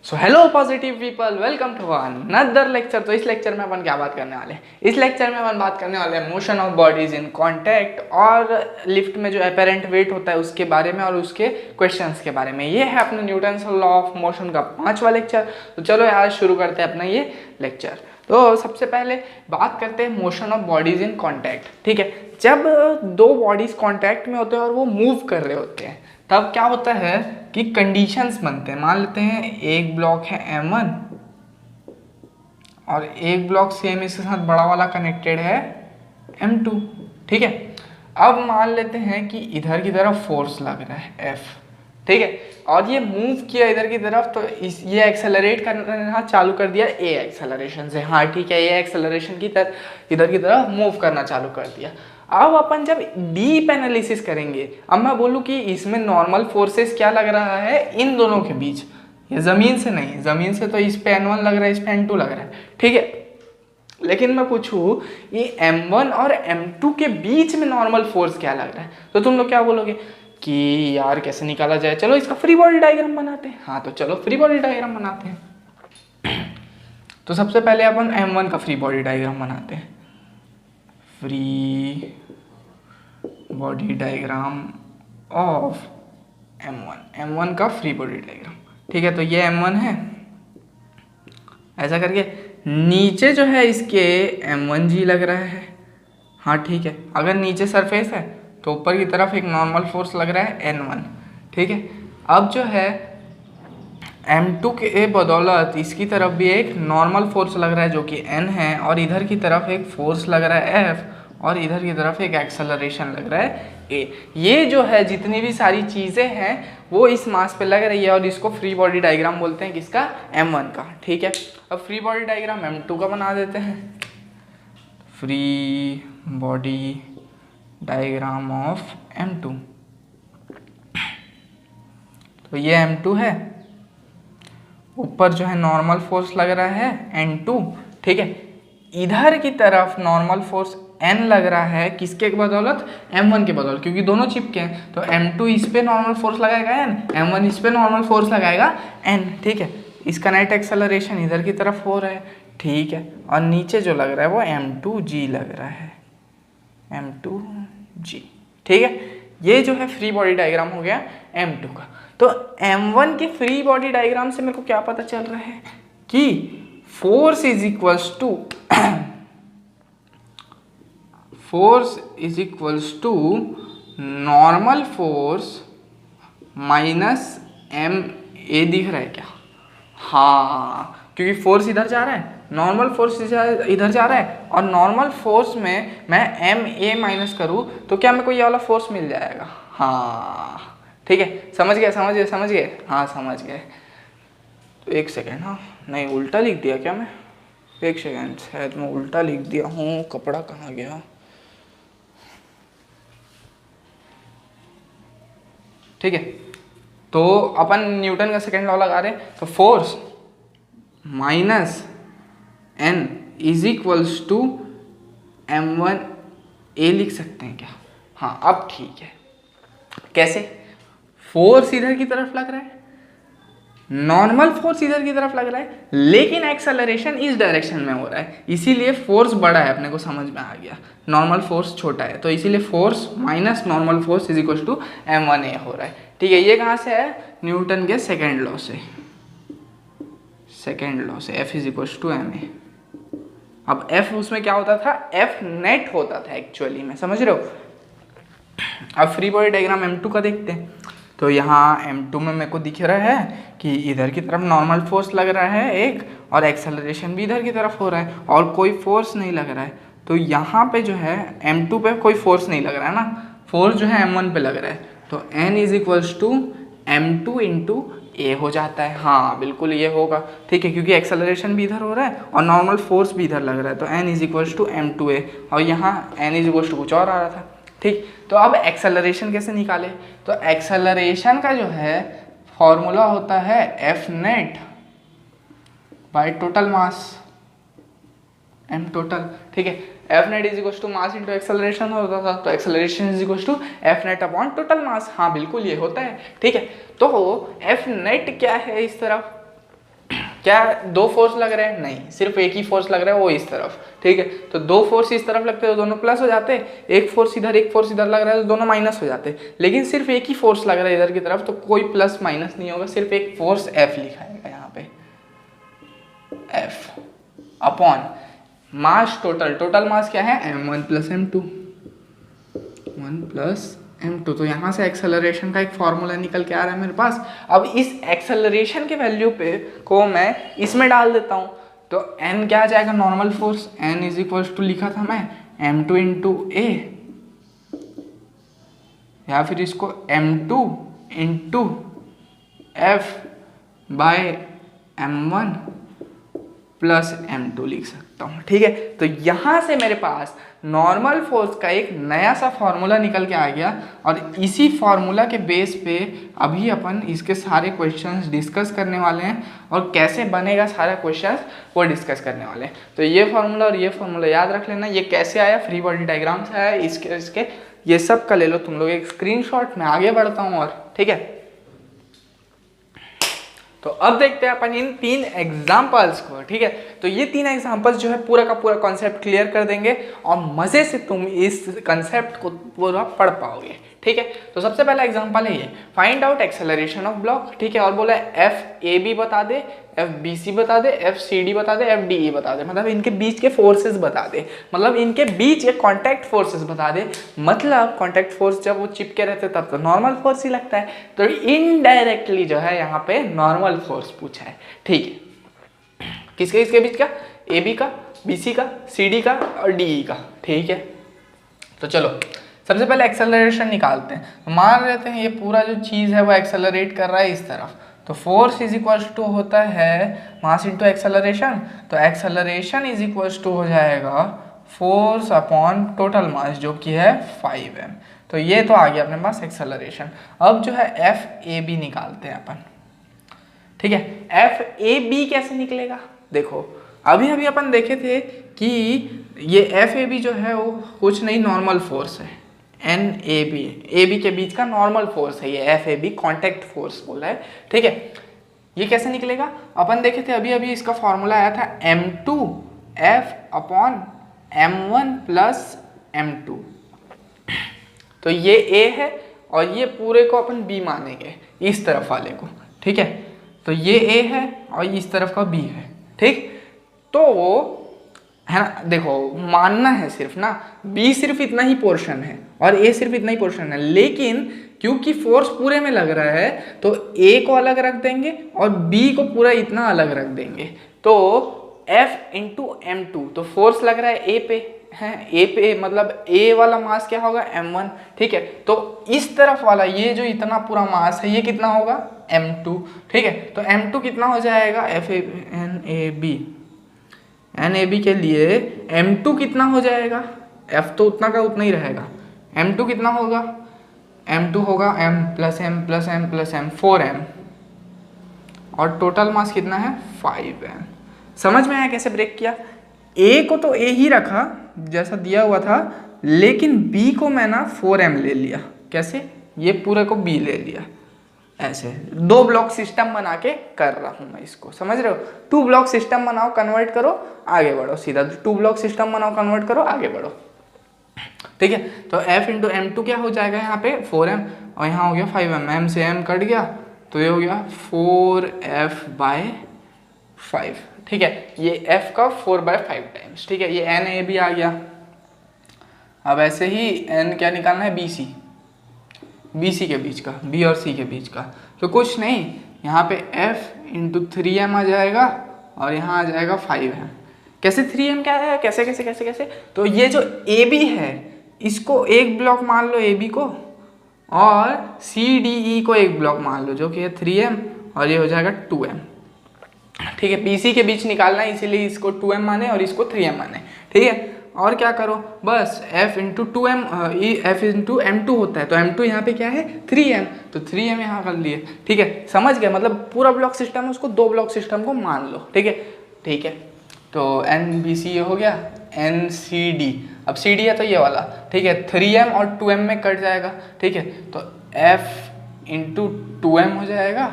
So hello positive people, welcome to another lecture. तो इस lecture में अपन क्या बात करने वाले हैं? इस लेक्चर में अपन बात करने वाले हैं motion of bodies in contact और लिफ्ट में जो अपेरेंट वेट होता है उसके बारे में और उसके क्वेश्चंस के बारे में। ये है अपने न्यूटन्स लॉ ऑफ मोशन का 5वां लेक्चर। तो चलो यार शुरू करते हैं अपना ये लेक्चर। तो सबसे पहले बात करते हैं motion of bodies in contact. ठीक है, जब दो बॉडीज कांटेक्ट में होते हैं और वो मूव कर रहे होते हैं तब क्या होता है कि कंडीशंस बनते हैं। मान लेते हैं एक ब्लॉक है M1 और एक ब्लॉक सेम इसके साथ बड़ा वाला कनेक्टेड है M2। ठीक है, अब मान लेते हैं कि इधर की तरफ फोर्स लग रहा है F। ठीक है, और ये मूव किया इधर की तरफ तो ये एक्सेलरेट करना चालू कर दिया A एक्सेलरेशन से। हाँ ठीक है, ये एक्सेलरेशन की तरफ इधर की तरफ मूव करना चालू कर दिया। अब अपन जब डीप एनालिसिस करेंगे, अब मैं बोलूँ कि इसमें नॉर्मल फोर्सेस क्या लग रहा है इन दोनों के बीच, ये ज़मीन से नहीं, ज़मीन से तो इस पे N1 लग रहा है, इस पे N2 लग रहा है। ठीक है, लेकिन मैं पूछूँ ये M1 और M2 के बीच में नॉर्मल फोर्स क्या लग रहा है तो तुम लोग क्या बोलोगे कि यार कैसे निकाला जाए, चलो इसका फ्री बॉडी डायग्राम बनाते हैं। हाँ तो चलो फ्री बॉडी डायग्राम बनाते हैं। तो सबसे पहले अपन M1 का फ्री बॉडी डायग्राम बनाते हैं। Free body diagram of M1 का फ्री बॉडी डायग्राम। ठीक है, तो ये M1 है, ऐसा करके नीचे जो है इसके M1G लग रहा है। हाँ ठीक है, अगर नीचे सरफेस है तो ऊपर की तरफ एक नॉर्मल फोर्स लग रहा है N1। ठीक है, अब जो है M2 के बदौलत इसकी तरफ भी एक नॉर्मल फोर्स लग रहा है जो कि N है, और इधर की तरफ एक फोर्स लग रहा है F, और इधर की तरफ एक एक्सेलरेशन लग रहा है A। ये जो है जितनी भी सारी चीज़ें हैं वो इस मास पे लग रही है और इसको फ्री बॉडी डायग्राम बोलते हैं, किसका? M1 का। ठीक है, अब फ्री बॉडी डायग्राम M2 का बना देते हैं। Free body diagram of M2। तो ये M2 है, ऊपर जो है नॉर्मल फोर्स लग रहा है N2। ठीक है, इधर की तरफ नॉर्मल फोर्स N लग रहा है, किसके बदौलत? M1 के बदौलत, क्योंकि दोनों चिपके हैं। तो M2 इस पे नॉर्मल फोर्स लगाएगा N, M1 इस पे नॉर्मल फोर्स लगाएगा N। ठीक है, इसका नेट एक्सेलरेशन इधर की तरफ हो रहा है। ठीक है, और नीचे जो लग रहा है वो M2G लग रहा है, M2G। ठीक है, ये जो है फ्री बॉडी डायग्राम हो गया M2 का। तो M1 के फ्री बॉडी डायग्राम से मेरे को क्या पता चल रहा है कि force is equals to normal force minus MA। दिख रहा है क्या? हाँ, क्योंकि फोर्स इधर जा रहा है, नॉर्मल फोर्स इधर जा रहा है, और नॉर्मल फोर्स में मैं MA माइनस करूँ तो क्या मेरे को ये वाला फोर्स मिल जाएगा? हाँ ठीक है, समझ गए? हाँ समझ गए। तो एक सेकेंड, हाँ नहीं उल्टा लिख दिया क्या मैं? एक सेकेंड, शायद मैं उल्टा लिख दिया हूँ। कपड़ा कहाँ गया? ठीक है, तो अपन न्यूटन का सेकेंड लॉ लगा रहे हैं। तो force minus N is equals to M1A लिख सकते हैं क्या? हाँ अब ठीक है। कैसे? फोर्स इधर की तरफ लग रहा है, नॉर्मल फोर्स इधर की तरफ लग रहा है, लेकिन एक्सेलरेशन इस डायरेक्शन में हो रहा है, इसीलिए फोर्स बड़ा है। अपने को समझ में आ गया, नॉर्मल फोर्स छोटा है, तो इसीलिए force minus normal force is equal to M1A हो रहा है। ठीक है, ये कहाँ से है? न्यूटन के सेकेंड लॉ से, F is equal to MA। अब F उसमें क्या होता था? F नेट होता था एक्चुअली में, समझ रहे हो? अब फ्री बॉडी डायग्राम M2 का देखते हैं। तो यहाँ M2 में मेरे को दिख रहा है कि इधर की तरफ नॉर्मल फोर्स लग रहा है एक, और एक्सेलरेशन भी इधर की तरफ हो रहा है, और कोई फोर्स नहीं लग रहा है। तो यहाँ पे जो है M2 पे कोई फोर्स नहीं लग रहा है ना, फोर्स जो है M1 पे लग रहा है। तो N is equals to M2 into A हो जाता है। हाँ बिल्कुल ये होगा। ठीक है, क्योंकि एक्सेलरेशन भी इधर हो रहा है और नॉर्मल फोर्स भी इधर लग रहा है, तो N is equals to M2A, और यहाँ N इज इक्वल्स टू कुछ और आ रहा था। ठीक, तो अब एक्सेलरेशन कैसे निकाले? तो एक्सेलरेशन का जो है फॉर्मूला होता है F net by total mass, M total. ठीक है, F net is equal to mass into acceleration होता था, तो acceleration is equal to F net upon total mass. हाँ बिल्कुल ये होता है। ठीक है, तो F नेट क्या है इस तरफ? क्या दो फोर्स लग रहे हैं? नहीं, सिर्फ एक ही फोर्स लग रहा है, वो इस तरफ, ठीक है। तो दो फोर्स इस तरफ लगते हैं तो दोनों प्लस हो जाते, एक फोर्स इधर एक फोर्स इधर लग रहा है तो दोनों माइनस हो जाते। लेकिन सिर्फ एक ही फोर्स लग रहा है इधर की तरफ, तो कोई प्लस माइनस नहीं होगा, सिर्फ एक फोर्स F लिखा है यहाँ पे, F upon mass total mass क्या है? m1 plus m2, 1 plus m2। तो यहाँ से एक्सेलरेशन का एक फॉर्मूला निकल के आ रहा है मेरे पास। अब इस एक्सेलरेशन के वैल्यू पे को मैं इसमें डाल देता हूँ, तो n क्या आ जाएगा? Normal force, n is equal to लिखा था मैं m2 इंटू a, या फिर इसको m2 into f bye m1 plus m2 लिख सकता हूँ, ठीक है। तो यहाँ से मेरे पास नॉर्मल फोर्स का एक नया सा फॉर्मूला निकल के आ गया, और इसी फॉर्मूला के बेस पे अभी अपन इसके सारे क्वेश्चंस डिस्कस करने वाले हैं, और कैसे बनेगा सारा क्वेश्चंस वो डिस्कस करने वाले हैं। तो ये फॉर्मूला और ये फॉर्मूला याद रख लेना। ये कैसे आया? फ्री बॉडी डायग्राम से आया, इसके ये सब का ले लो तुम लोग एक स्क्रीनशॉट। मैं आगे बढ़ता हूँ और, ठीक है। तो अब देखते हैं अपन इन 3 एग्जाम्पल्स को, ठीक है। तो ये 3 एग्जाम्पल्स जो है पूरा का पूरा कॉन्सेप्ट क्लियर कर देंगे, और मजे से तुम इस कॉन्सेप्ट को पूरा पढ़ पाओगे, ठीक है। तो सबसे पहला एग्जाम्पल है ये, find out acceleration of block, ठीक है। और बोला है FAB बता दे, FBC बता दे, FCD बता दे, FDE बता दे, मतलब इनके बीच के फोर्सेस बता दे, मतलब इनके बीच ये कॉन्टैक्ट फोर्सेस बता दे। मतलब कॉन्टैक्ट फोर्स जब वो चिपके रहते तब तो नॉर्मल फोर्स ही लगता है, तो इनडायरेक्टली जो है यहाँ पे नॉर्मल फोर्स पूछा है, ठीक है। किसके इसके बीच का? AB का, BC का, CD का और DE का, ठीक है। तो चलो सबसे पहले एक्सेलरेशन निकालते हैं। मान लेते हैं ये पूरा जो चीज़ है वो एक्सेलरेट कर रहा है इस तरफ, तो फोर्स इज इक्वल टू होता है मास इंटू एक्सेलरेशन। तो एक्सेलरेशन इज इक्वल टू हो जाएगा फोर्स अपॉन टोटल मास, जो कि है 5m। तो ये तो आ गया अपने पास एक्सेलरेशन। अब जो है FAB निकालते हैं अपन, ठीक है। FAB कैसे निकलेगा? देखो अभी अभी अपन देखे थे कि ये FAB जो है वो कुछ नहीं, नॉर्मल फोर्स है, AB के बीच का नॉर्मल फोर्स है ये FAB, कांटेक्ट फोर्स बोला है, ठीक है। ये कैसे निकलेगा? अपन देखे थे अभी अभी, इसका फॉर्मूला आया था m2F upon m1 plus m2। तो ये A है और ये पूरे को अपन B मानेंगे, इस तरफ वाले को, ठीक है। तो ये A है और इस तरफ का B है, ठीक। तो है ना, देखो मानना है सिर्फ ना, B सिर्फ इतना ही पोर्शन है और A सिर्फ इतना ही पोर्शन है, लेकिन क्योंकि फोर्स पूरे में लग रहा है तो A को अलग रख देंगे और B को पूरा इतना अलग रख देंगे। तो F इंटू M2, तो फोर्स लग रहा है A पे, है A पे, मतलब A वाला मास क्या होगा? M1, ठीक है। तो इस तरफ वाला ये जो इतना पूरा मास है ये कितना होगा? M2, ठीक है। तो M2 कितना हो जाएगा? NAB के लिए M2 कितना हो जाएगा? F तो उतना का उतना ही रहेगा, M2 कितना होगा? M2 होगा M plus M plus M plus M, 4M, और टोटल मास कितना है? 5M। समझ में आया कैसे ब्रेक किया? A को तो A ही रखा जैसा दिया हुआ था, लेकिन B को मैं ना 4M ले लिया। कैसे? ये पूरे को B ले लिया, ऐसे 2 ब्लॉक सिस्टम बना के कर रहा हूँ मैं इसको, समझ रहे हो? 2 ब्लॉक सिस्टम बनाओ, कन्वर्ट करो, आगे बढ़ो, सीधा 2 ब्लॉक सिस्टम बनाओ, कन्वर्ट करो, आगे बढ़ो, ठीक है। तो F इंटू M2 क्या हो जाएगा यहाँ पे? 4M, और यहाँ हो गया 5M, M से M कट गया तो ये हो गया 4F बाय 5, ठीक है। ये F का 4/5 टाइम्स, ठीक है। ये NAB आ गया। अब ऐसे ही N क्या निकालना है? BC के बीच का, B और C के बीच का। तो कुछ नहीं, यहाँ पे F इंटू 3M आ जाएगा और यहाँ आ जाएगा 5M। कैसे 3M क्या है? कैसे कैसे कैसे कैसे? तो ये जो AB है इसको एक ब्लॉक मान लो AB को, और CDE को एक ब्लॉक मान लो जो कि है 3M, और ये हो जाएगा 2M, ठीक है। BC के बीच निकालना है इसीलिए इसको 2M माने और इसको 3M माने, ठीक है। और क्या करो, बस F into 2M, F into M2 होता है, तो M2 यहाँ पे क्या है? 3M, तो 3M यहाँ कर लिए, ठीक है। समझ गए? मतलब पूरा ब्लॉक सिस्टम है, उसको 2 ब्लॉक सिस्टम को मान लो, ठीक है, ठीक है। तो NBC ये हो गया, NCD, अब CD है तो ये वाला, ठीक है। 3M और 2M में कट जाएगा, ठीक है। तो F इंटू 2M हो जाएगा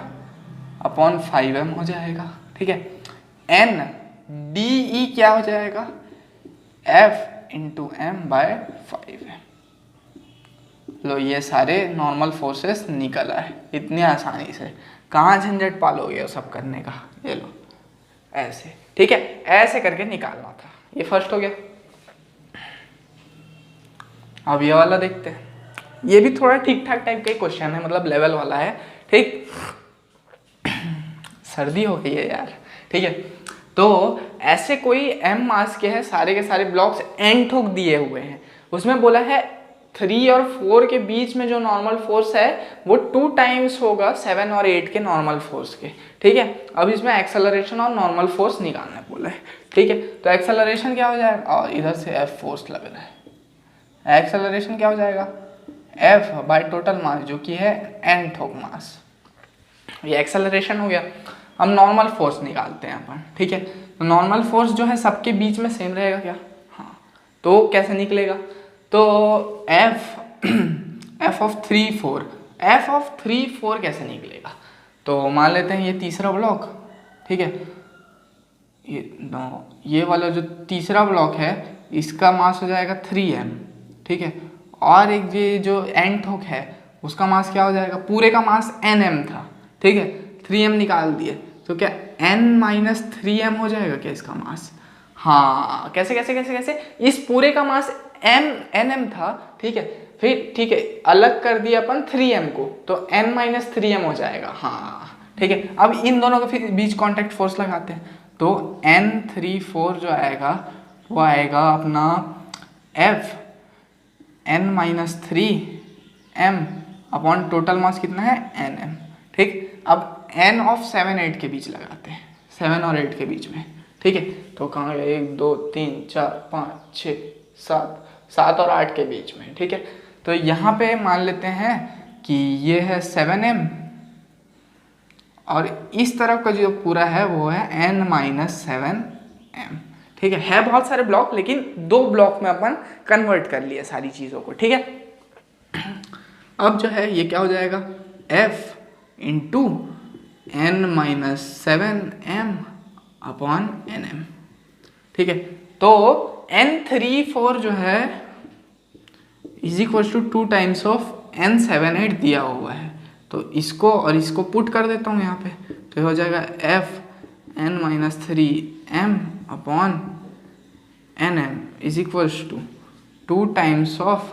अपॉन 5M हो जाएगा, ठीक है। एन डी ई क्या हो जाएगा, एफ इंटू एम बाय 5 है। लो ये सारे नॉर्मल फोर्सेस निकल आए इतनी आसानी से, कहाँ झंझट पालोगे वो सब करने का। ये लो ऐसे, ठीक है, ऐसे करके निकालना था। ये फर्स्ट हो गया। अब ये वाला देखते हैं, ये भी थोड़ा ठीक ठाक टाइप का ही क्वेश्चन है, मतलब लेवल वाला है, ठीक। सर्दी हो गई है यार, ठीक है। तो ऐसे कोई m मास के हैं, सारे के सारे ब्लॉक्स n ठोक दिए हुए हैं, उसमें बोला है 3 और 4 के बीच में जो नॉर्मल फोर्स है वो 2 टाइम्स होगा 7 और 8 के नॉर्मल फोर्स के, ठीक है। अब इसमें एक्सेलरेशन और नॉर्मल फोर्स निकालने बोला है, ठीक है। तो एक्सेलरेशन क्या हो जाएगा, और इधर से f फोर्स लग रहा है, एक्सेलरेशन क्या हो जाएगा, f बाय टोटल मास जो कि है n ठोक मास, ये एक्सेलरेशन हो गया। अब नॉर्मल फोर्स निकालते हैं अपन, ठीक है। तो नॉर्मल फोर्स जो है सबके बीच में सेम रहेगा क्या, हाँ, तो कैसे निकलेगा, तो f ऑफ 3 4, f ऑफ 3 4 कैसे निकलेगा, तो मान लेते हैं ये तीसरा ब्लॉक, ठीक है, ये वाला जो तीसरा ब्लॉक है इसका मास हो जाएगा 3m, ठीक है, और एक ये जो n ठोक है उसका मास क्या हो जाएगा, पूरे का मास nm था, ठीक है, 3m निकाल दिए तो क्या n माइनस 3m हो जाएगा क्या इसका मास, हाँ, कैसे कैसे कैसे कैसे, इस पूरे का मास nm था, ठीक है, फिर ठीक है अलग कर दिया अपन 3m को, तो n माइनस 3m हो जाएगा, हाँ, ठीक है। अब इन दोनों के फिर बीच कांटेक्ट फोर्स लगाते हैं, तो n3 4 जो आएगा वो आएगा अपना f n minus 3m upon total मास कितना है nm, ठीक। अब n ऑफ 7 8 के बीच लगाते हैं, 7 और 8 के बीच में, ठीक है। तो कहाँ गए, 1 2 3 4 5 6 7 और 8 के बीच में, ठीक है। तो यहाँ पे मान लेते हैं कि ये है 7m और इस तरफ का जो पूरा है वो है n माइनस 7m, ठीक है बहुत सारे ब्लॉक, लेकिन 2 ब्लॉक में अपन कन्वर्ट कर लिए सारी चीज़ों को, ठीक है। अब जो है ये क्या हो जाएगा, f into n minus 7m upon nm, ठीक है। तो n3 4 जो है is equal to 2 times of n7 8 दिया हुआ है, तो इसको और इसको पुट कर देता हूँ यहाँ पे, तो हो जाएगा f n minus 3m upon nm is equal to 2 times of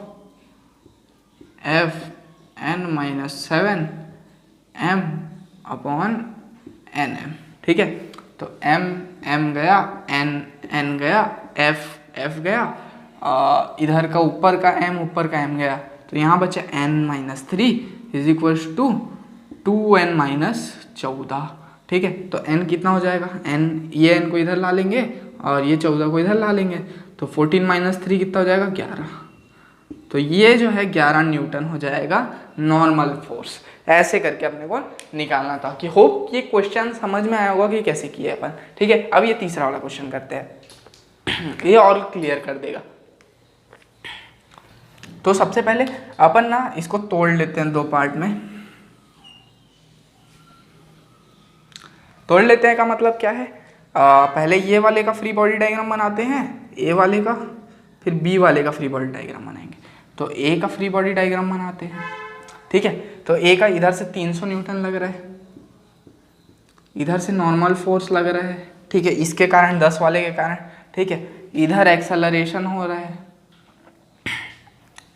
f n minus 7m upon nm, ठीक है। तो m गया, n गया, f गया, इधर का ऊपर का m गया, तो यहाँ बचा n minus 3 is equal to 2n minus 14, ठीक है। तो n कितना हो जाएगा, n ये n को इधर ला लेंगे और ये 14 को इधर ला लेंगे, तो 14 माइनस 3 कितना हो जाएगा 11, तो ये जो है 11 न्यूटन हो जाएगा नॉर्मल फोर्स। ऐसे करके अपने को निकालना था, कि होप ये क्वेश्चन समझ में आया होगा कि कैसे किया अपन, ठीक है। अब ये तीसरा वाला क्वेश्चन करते हैं, ये और क्लियर कर देगा। तो सबसे पहले अपन ना इसको तोड़ लेते हैं 2 पार्ट में। तोड़ लेते हैं का मतलब क्या है, पहले ये वाले का फ्री बॉडी डायग्राम बनाते हैं, ए वाले का, फिर बी वाले का फ्री बॉडी डायग्राम बनाएंगे। तो ए का फ्री बॉडी डायग्राम बनाते हैं, ठीक है। तो ए का इधर से 300 न्यूटन लग रहा है, इधर से नॉर्मल फोर्स लग रहा है, ठीक है, इसके कारण 10 वाले के कारण, ठीक है। इधर एक्सेलरेशन हो रहा है,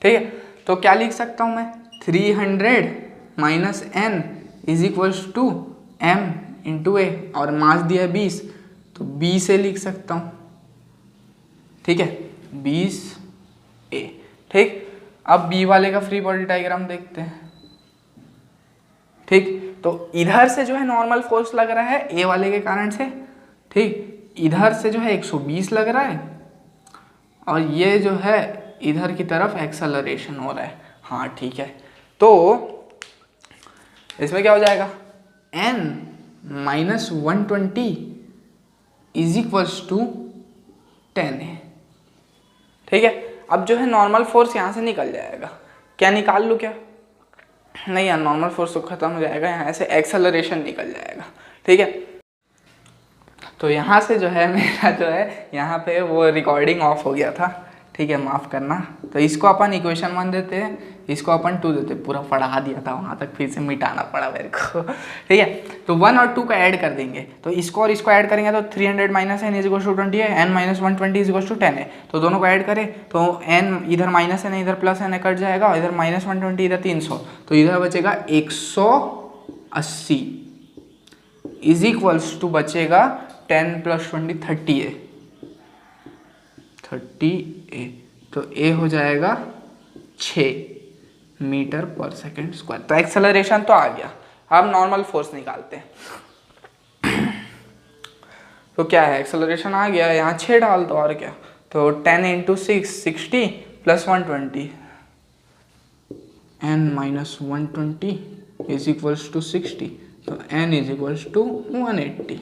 ठीक है। तो क्या लिख सकता हूँ मैं, 300 minus n is equal to m into A, और मास दिया है 20, तो 20 से लिख सकता हूँ, ठीक है, 20 a, ठीक। अब बी वाले का फ्री बॉडी डायग्राम देखते हैं, ठीक। तो इधर से जो है नॉर्मल फोर्स लग रहा है ए वाले के कारण से, ठीक, इधर से जो है 120 लग रहा है, और ये जो है इधर की तरफ एक्सेलरेशन हो रहा है, हाँ ठीक है। तो इसमें क्या हो जाएगा, n minus 120 is equals to 10 है, ठीक है। अब जो है नॉर्मल फोर्स यहाँ से निकल जाएगा, क्या निकाल लूँ क्या, नहीं यार नॉर्मल फोर्स तो खत्म हो जाएगा, यहाँ से एक्सेलरेशन निकल जाएगा, ठीक है। तो यहाँ से जो है मेरा जो है यहाँ पे वो रिकॉर्डिंग ऑफ हो गया था, ठीक है, माफ़ करना। तो इसको अपन इक्वेशन 1 देते हैं, इसको अपन 2 देते हैं, पूरा पढ़ा दिया था वहाँ तक, फिर से मिटाना पड़ा मेरे को, ठीक है। तो 1 और 2 का ऐड कर देंगे, तो इसको और इसको ऐड करेंगे तो 300 minus n is equal to 20 है, n minus 120 is equal to 10 है। तो दोनों को ऐड करें तो n इधर माइनस n इधर प्लस n कट जाएगा, और इधर माइनस 120 इधर 300, तो इधर बचेगा 180 इज इक्वल्स टू बचेगा 10 प्लस 20 30 है, 30 तो ए हो जाएगा 6 मीटर पर सेकेंड स्क्वायर। तो एक्सेलरेशन तो आ गया, अब नॉर्मल फोर्स निकालते हैं। तो क्या है, एक्सेलरेशन आ गया, यहाँ 6 डाल दो और क्या, तो 10 into 6 60 plus 120 n minus 120 is equals to 60, तो n इज इक्वल्स टू 180।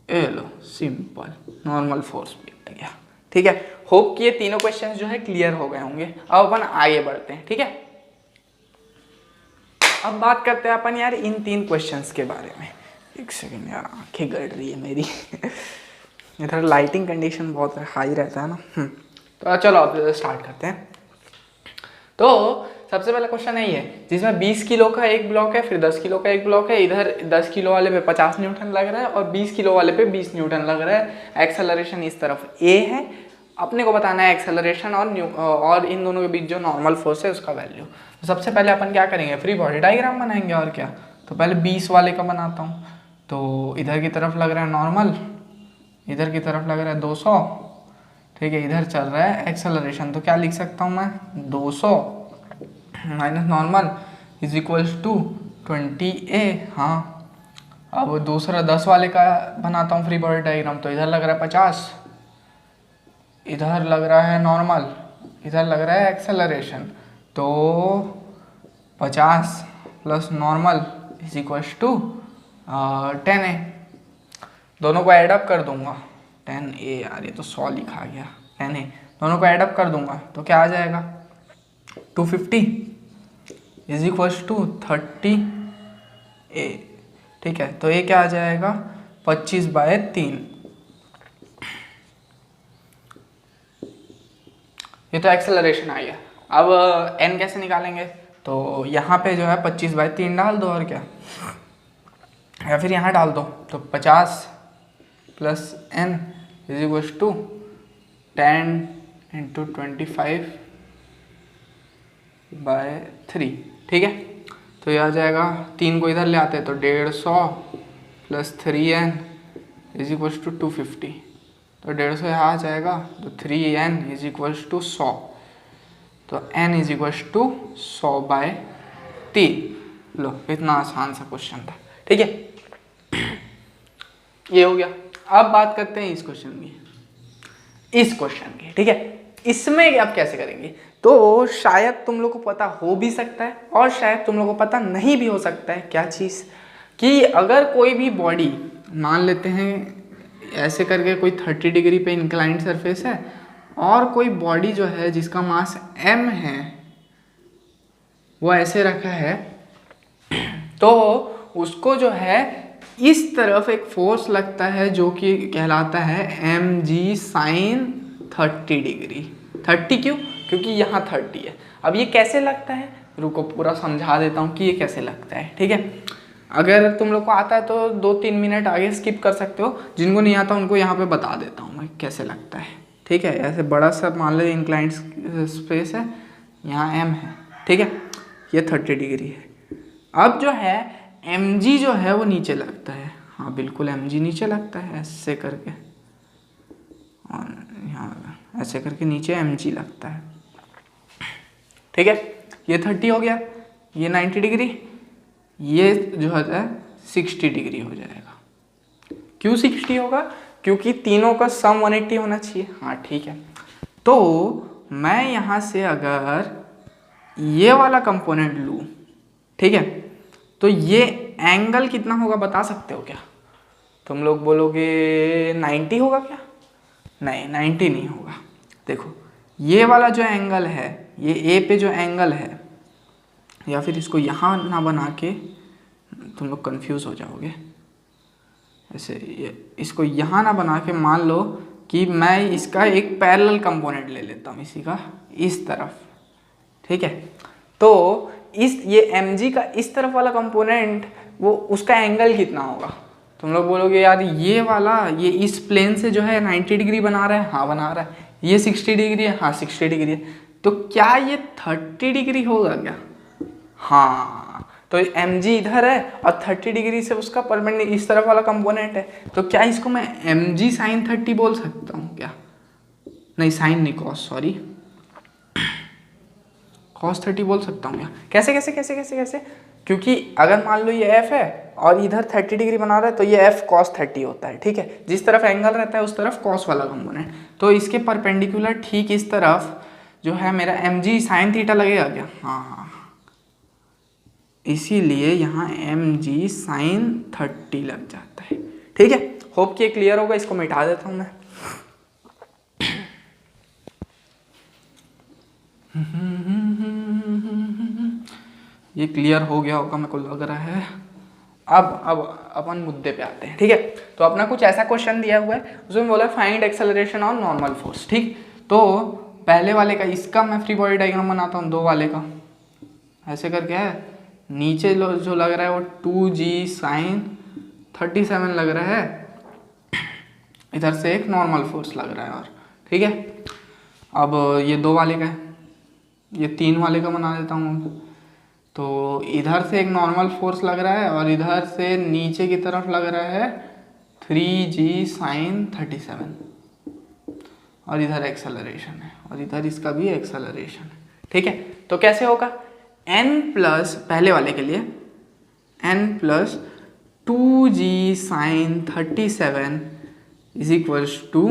ए लो सिंपल नॉर्मल फोर्स भी आ गया, ठीक है। होप कि ये तीनों क्वेश्चंस जो है क्लियर हो गए होंगे। अब अपन आगे बढ़ते हैं, ठीक है। अब बात करते हैं अपन यार इन 3 क्वेश्चंस के बारे में। एक सेकंड यार, आंखें गड़ रही है मेरी इधर लाइटिंग कंडीशन बहुत हाई रहता है ना। तो चलो अब स्टार्ट करते हैं। तो सबसे पहला क्वेश्चन यही है जिसमें 20 किलो का एक ब्लॉक है, फिर 10 किलो का एक ब्लॉक है, इधर 10 किलो वाले पे 50 न्यूटन लग रहा है और 20 किलो वाले पे 20 न्यूटन लग रहा है। एक्सेलरेशन इस तरफ ए है, अपने को बताना है एक्सेलरेशन और इन दोनों के बीच जो नॉर्मल फोर्स है उसका वैल्यू। तो सबसे पहले अपन क्या करेंगे, फ्री बॉडी डायग्राम बनाएंगे और क्या। तो पहले 20 वाले का बनाता हूँ, तो इधर की तरफ लग रहा है नॉर्मल, इधर की तरफ लग रहा है 200, ठीक है, इधर चल रहा है एक्सेलरेशन। तो क्या लिख सकता हूँ मैं, 200 minus normal is equals to 20a। हाँ, अब दूसरा 10 वाले का बनाता हूँ फ्री बॉडी डायग्राम। तो इधर लग रहा है 50, इधर लग रहा है नॉर्मल, इधर लग रहा है एक्सेलरेशन। तो 50 plus normal is equals to 10a। दोनों को ऐडअप कर दूंगा, 10a यार ये तो 100 लिखा गया, 10a दोनों को ऐडअप कर दूंगा तो क्या आ जाएगा, 250 इज इक्वल्स टू 30a, ठीक है। तो ये क्या आ जाएगा, 25/3। ये तो एक्सेलरेशन आ गया। अब n कैसे निकालेंगे, तो यहाँ पे जो है 25/3 डाल दो और क्या, या फिर यहाँ डाल दो। तो 50 plus n is equals to 10 into 25/3, ठीक है। तो ये आ जाएगा, 3 को इधर ले आते हैं तो 150 plus 3n is equals to 250। तो 150 यहाँ आ जाएगा, तो 3n इज इक्वल्स टू 100। तो n इज इक्वल्स टू 100/3। लो इतना आसान सा क्वेश्चन था, ठीक है, ये हो गया। अब बात करते हैं इस क्वेश्चन की, ठीक है। इसमें आप कैसे करेंगे, तो शायद तुम लोग को पता हो भी सकता है और शायद तुम लोग को पता नहीं भी हो सकता है। क्या चीज़, कि अगर कोई भी बॉडी मान लेते हैं ऐसे करके, कोई 30 डिग्री पे इंक्लाइंड सरफेस है और कोई बॉडी जो है जिसका मास m है वो ऐसे रखा है, तो उसको जो है इस तरफ एक फोर्स लगता है जो कि कहलाता है mg sin 30 डिग्री। 30 क्यों, क्योंकि यहाँ 30 है। अब ये कैसे लगता है, रुको पूरा समझा देता हूँ कि ये कैसे लगता है, ठीक है। अगर तुम लोग को आता है तो 2-3 मिनट आगे स्किप कर सकते हो, जिनको नहीं आता उनको यहाँ पे बता देता हूँ मैं कैसे लगता है, ठीक है। ऐसे बड़ा सा मान लो इंक्लाइंड स्पेस है, यहाँ m है, ठीक है, ये 30 डिग्री है। अब जो है mg जो है वो नीचे लगता है, हाँ बिल्कुल mg नीचे लगता है ऐसे करके, और यहाँ ऐसे करके नीचे mg लगता है, ठीक है। ये 30 हो गया, ये 90 डिग्री, ये जो है 60 डिग्री हो जाएगा। क्यों 60 होगा, क्योंकि तीनों का सम 180 होना चाहिए, हाँ ठीक है। तो मैं यहाँ से अगर ये वाला कंपोनेंट लूँ, ठीक है, तो ये एंगल कितना होगा बता सकते हो क्या? तुम लोग बोलोगे 90 होगा क्या? नहीं 90 नहीं होगा। देखो ये वाला जो एंगल है, ये ए पे जो एंगल है, या फिर इसको यहाँ ना बना के तुम लोग कंफ्यूज हो जाओगे, ऐसे ये इसको यहाँ ना बना के मान लो कि मैं इसका एक पैरेलल कंपोनेंट ले लेता हूँ इसी का इस तरफ, ठीक है। तो इस ये mg का इस तरफ वाला कंपोनेंट वो उसका एंगल कितना होगा? तुम लोग बोलोगे यार ये वाला ये इस प्लेन से जो है 90 डिग्री बना रहा है, हाँ बना रहा है। ये 60 डिग्री है, हाँ 60 डिग्री है। तो क्या ये 30 डिग्री होगा क्या? हाँ, तो mg इधर है और 30 डिग्री से उसका परपेंडिकुलर इस तरफ वाला कंपोनेंट है। तो क्या इसको मैं mg sin 30 बोल सकता हूँ क्या? नहीं साइन नहीं, कॉस, सॉरी cos 30 बोल सकता हूँ क्या? कैसे कैसे कैसे कैसे कैसे? क्योंकि अगर मान लो ये f है और इधर 30 डिग्री बना रहा है तो ये f cos 30 होता है, ठीक है। जिस तरफ एंगल रहता है उस तरफ cos वाला कंपोनेंट, तो इसके परपेंडिकुलर ठीक इस तरफ जो है मेरा mg sin थीटा लगेगा क्या? हाँ, इसीलिए यहाँ mg sin 30 लग जाता है, ठीक है। होप कि ये क्लियर होगा, इसको मिटा देता हूँ मैं। ये क्लियर हो गया होगा मेरे को लग रहा है। अब अपन मुद्दे पे आते हैं, ठीक है। तो अपना कुछ ऐसा क्वेश्चन दिया हुआ है, उसमें बोला find acceleration on normal force, ठीक। तो पहले वाले का इसका मैं फ्री बॉडी डायग्राम बनाता हूँ, दो वाले का ऐसे करके है। नीचे जो लग रहा है वो 2g sin 37 लग रहा है, इधर से एक नॉर्मल फोर्स लग रहा है और, ठीक है। अब ये दो वाले का है, ये तीन वाले का बना देता हूँ। तो इधर से एक नॉर्मल फोर्स लग रहा है और इधर से नीचे की तरफ लग रहा है 3g sin 37 और इधर एक्सेलरेशन है और इधर इसका भी एक्सेलरेशन है, ठीक है। तो कैसे होगा? n प्लस पहले वाले के लिए n plus 2g sin 37 is equals to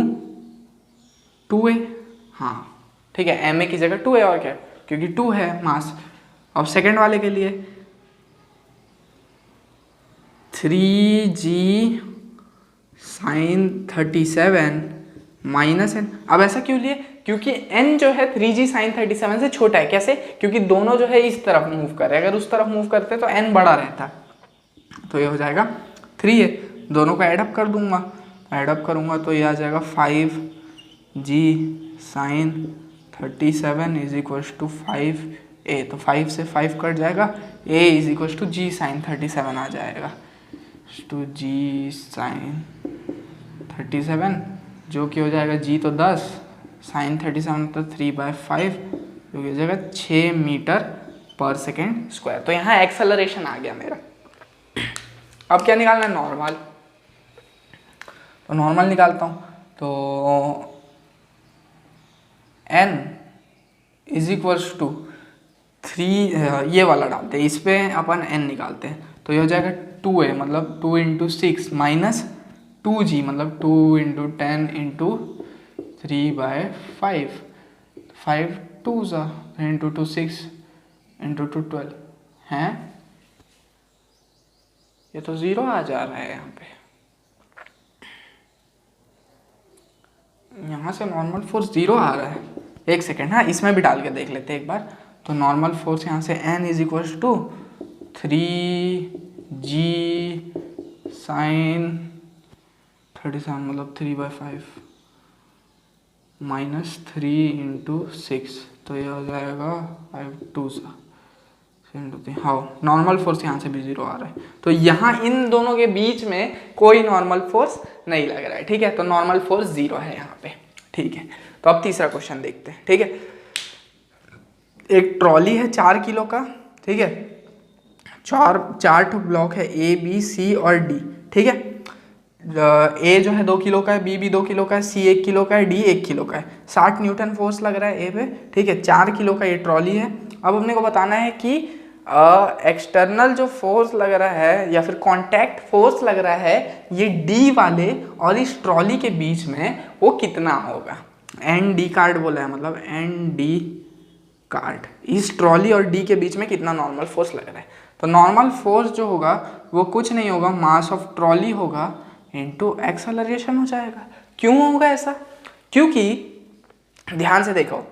2a, हाँ ठीक है, ma की जगह 2a और क्या, क्योंकि 2 है मास। अब सेकेंड वाले के लिए 3g sin 37 माइनस n। अब ऐसा क्यों लिए? क्योंकि n जो है 3g sin 37 से छोटा है। कैसे? क्योंकि दोनों जो है इस तरफ मूव कर रहे हैं, अगर उस तरफ मूव करते तो n बड़ा रहता, तो ये हो जाएगा 3a। दोनों को एडअप कर दूंगा, एडअप करूंगा तो ये आ जाएगा 5g sin 37 is equals to 5a। तो 5 से 5 कट जाएगा, a is equals to g sin 37 आ जाएगा, टू g sin 37 जो कि हो जाएगा g तो 10 sin 37 तो 3/5 जो कि हो जाएगा 6 मीटर पर सेकेंड स्क्वायर। तो यहाँ एक्सेलरेशन आ गया मेरा। अब क्या निकालना है? नॉर्मल। तो नॉर्मल निकालता हूँ, तो n इज इक्वल्स टू 3, ये वाला डालते हैं, इस पे अपन n निकालते हैं, तो ये हो जाएगा 2a मतलब 2 इंटू 6 माइनस 2g मतलब 2 इंटू 10 इंटू 3/5, 5 2 इंटू 2 6 इंटू 2 12 हैं, ये तो 0 आ जा रहा है यहाँ पे। यहाँ से नॉर्मल फोर्स 0 आ रहा है, एक सेकेंड, हाँ इसमें भी डाल के देख लेते हैं एक बार। तो नॉर्मल फोर्स यहाँ से n is equals to 3g sin 37 मतलब 3/5 माइनस 3 इंटू 6, तो ये हो जाएगा 5 2 इंटू 3। हाँ, नॉर्मल फोर्स यहाँ से भी 0 आ रहा है, तो यहाँ इन दोनों के बीच में कोई नॉर्मल फोर्स नहीं लग रहा है, ठीक है। तो नॉर्मल फोर्स 0 है यहाँ पे, ठीक है। तो अब तीसरा क्वेश्चन देखते हैं, ठीक है। एक ट्रॉली है 4 किलो का, ठीक है, चार ब्लॉक है A B C और D, ठीक है। A जो है 2 किलो का है, B भी 2 किलो का है, C 1 किलो का है, D 1 किलो का है। 60 न्यूटन फोर्स लग रहा है A पे, ठीक है। 4 किलो का ये ट्रॉली है। अब अपने को बताना है कि एक्सटर्नल जो फोर्स लग रहा है या फिर कांटेक्ट फोर्स लग रहा है ये D वाले और इस ट्रॉली के बीच में वो कितना होगा। ND कार्ड बोला है, मतलब ND कार्ड, इस ट्रॉली और D के बीच में कितना नॉर्मल फोर्स लग रहा है। तो नॉर्मल फोर्स जो होगा वो कुछ नहीं होगा, मास ऑफ ट्रॉली होगा इनटू एक्सेलरेशन हो जाएगा। क्यों होगा ऐसा? क्योंकि ध्यान से देखो,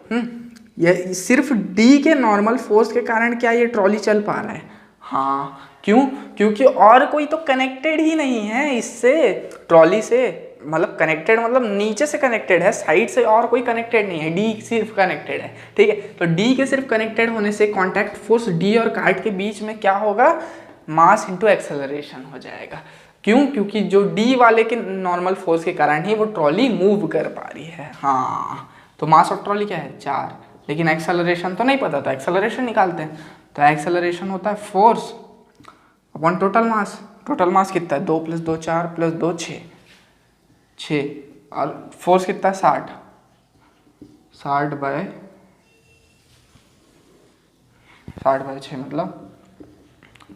ये सिर्फ D के नॉर्मल फोर्स के कारण क्या ये ट्रॉली चल पा रहा है? हाँ, क्यों? क्योंकि और कोई तो कनेक्टेड ही नहीं है इससे, ट्रॉली से। मतलब कनेक्टेड मतलब नीचे से कनेक्टेड है, साइड से और कोई कनेक्टेड नहीं है, डी सिर्फ कनेक्टेड है। ठीक है, तो डी के सिर्फ कनेक्टेड होने से कॉन्टैक्ट फोर्स डी और कार्ट के बीच में क्या होगा, मास इंटू एक्सेलरेशन हो जाएगा। क्यों? क्योंकि जो डी वाले के नॉर्मल फोर्स के कारण ही वो ट्रॉली मूव कर पा रही है। हाँ, तो मास ऑफ ट्रॉली क्या है, 4, लेकिन एक्सेलरेशन तो नहीं पता था, एक्सेलरेशन निकालते हैं। तो एक्सेलरेशन होता है फोर्स अपॉन टोटल मास। टोटल मास कितना है, 2 + 2 4 + 2 6, और फोर्स कितना है 60, 60/6 मतलब